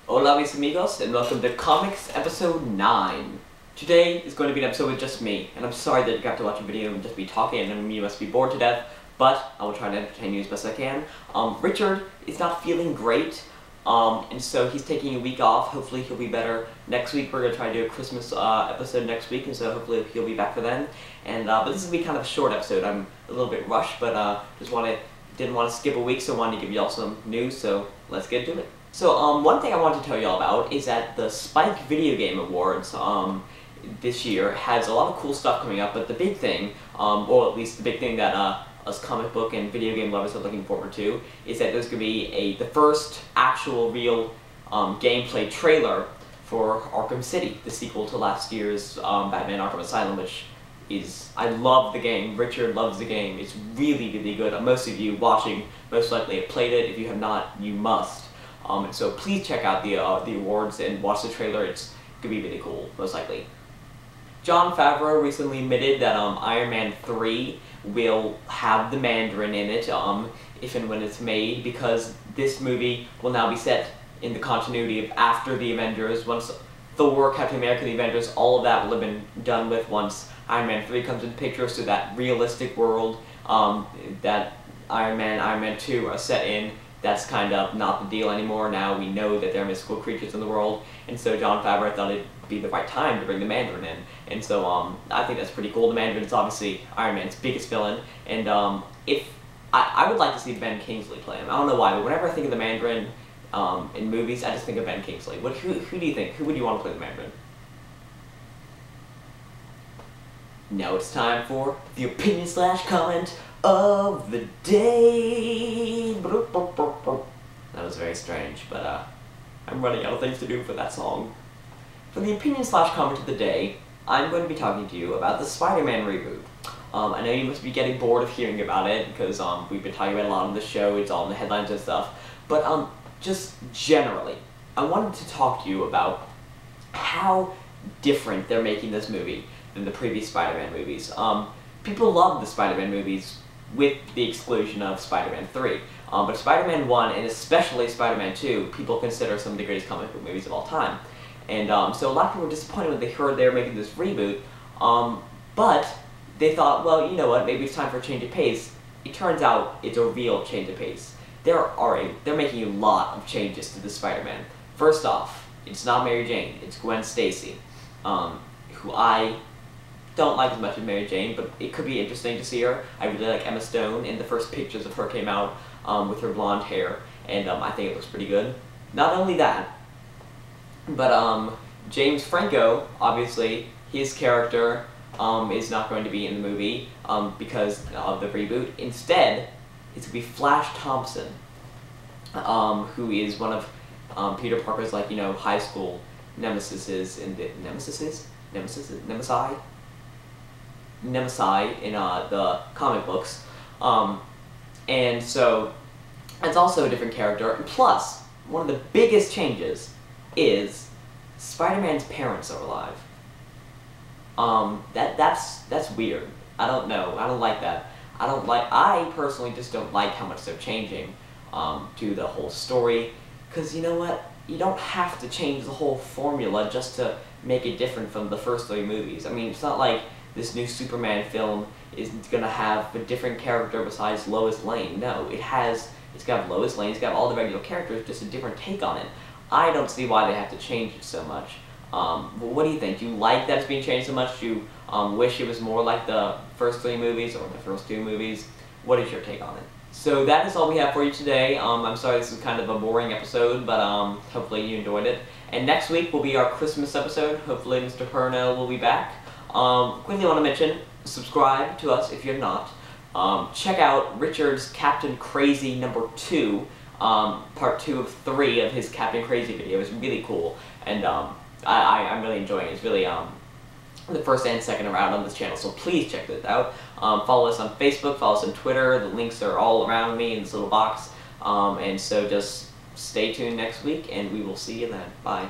Hola mis amigos, and welcome to Comics Episode 9. Today is going to be an episode with just me, and I'm sorry that you got to watch a video and just be talking and you must be bored to death, but I will try to entertain you as best I can. Richard is not feeling great, and so he's taking a week off. Hopefully he'll be better next week. We're going to try to do a Christmas episode next week, and so hopefully he'll be back for then. And but this is going to be kind of a short episode. I'm a little bit rushed, but didn't want to skip a week, so I wanted to give y'all some news, so let's get to it. So, one thing I wanted to tell y'all about is that the Spike Video Game Awards, this year has a lot of cool stuff coming up, but the big thing, or at least the big thing that, us comic book and video game lovers are looking forward to, is that there's going to be the first actual real, gameplay trailer for Arkham City, the sequel to last year's, Batman Arkham Asylum, which is, I love the game. Richard loves the game. It's really, really good. Most of you watching most likely have played it. If you have not, you must. So please check out the awards and watch the trailer. It's gonna be really cool, most likely. Jon Favreau recently admitted that Iron Man 3 will have the Mandarin in it, if and when it's made, because this movie will now be set in the continuity of after the Avengers. Once Thor, Captain America, the Avengers, all of that will have been done with once Iron Man 3 comes into picture, so that realistic world that Iron Man 2 are set in, that's kind of not the deal anymore. Now we know that there are mystical creatures in the world, and so Jon Favreau thought it'd be the right time to bring the Mandarin in. And so I think that's pretty cool. The Mandarin is obviously Iron Man's biggest villain, and I would like to see Ben Kingsley play him. I don't know why, but whenever I think of the Mandarin in movies, I just think of Ben Kingsley. Who do you think? Who would you want to play the Mandarin? Now it's time for the opinion / comment of the day. That was very strange, but I'm running out of things to do for that song. For the opinion / comment of the day, I'm going to be talking to you about the Spider-Man reboot. I know you must be getting bored of hearing about it, because we've been talking about it a lot on the show, it's all in the headlines and stuff, but just generally, I wanted to talk to you about how different they're making this movie than the previous Spider-Man movies. People love the Spider-Man movies with the exclusion of Spider-Man 3. But Spider-Man 1, and especially Spider-Man 2, people consider some of the greatest comic book movies of all time. And so a lot of people were disappointed when they heard they were making this reboot, but they thought, well, you know what, maybe it's time for a change of pace. It turns out it's a real change of pace. They're making a lot of changes to the Spider-Man. First off, it's not Mary Jane, it's Gwen Stacy, who I don't like as much as Mary Jane, but it could be interesting to see her. I really like Emma Stone, and the first pictures of her came out with her blonde hair, and I think it looks pretty good. Not only that, but James Franco, obviously, his character is not going to be in the movie because of the reboot. Instead, it's going to be Flash Thompson, who is one of Peter Parker's, like, you know, high school nemesises in the Nemesi in the comic books, and so it's also a different character. And plus, one of the biggest changes is Spider-Man's parents are alive. That's weird. I don't know. I don't like that. I personally just don't like how much they're changing to the whole story, because you know what? You don't have to change the whole formula just to make it different from the first 3 movies. I mean, it's not like this new Superman film is gonna have a different character besides Lois Lane. No, it's got Lois Lane, it's got all the regular characters, just a different take on it. I don't see why they have to change it so much. What do you think? Do you like that it's being changed so much? Do you wish it was more like the first 3 movies or the first 2 movies? What is your take on it? So that is all we have for you today. I'm sorry this is kind of a boring episode, but hopefully you enjoyed it. And next week will be our Christmas episode. Hopefully Mr. Purnell will be back. Quickly want to mention, subscribe to us if you're not. Check out Richard's Captain Crazy number 2, part 2 of 3 of his Captain Crazy video. It's really cool, and I'm really enjoying it. It's really the first and second around on this channel, so please check this out. Follow us on Facebook, follow us on Twitter. The links are all around me in this little box, and so just stay tuned next week, and we will see you then. Bye.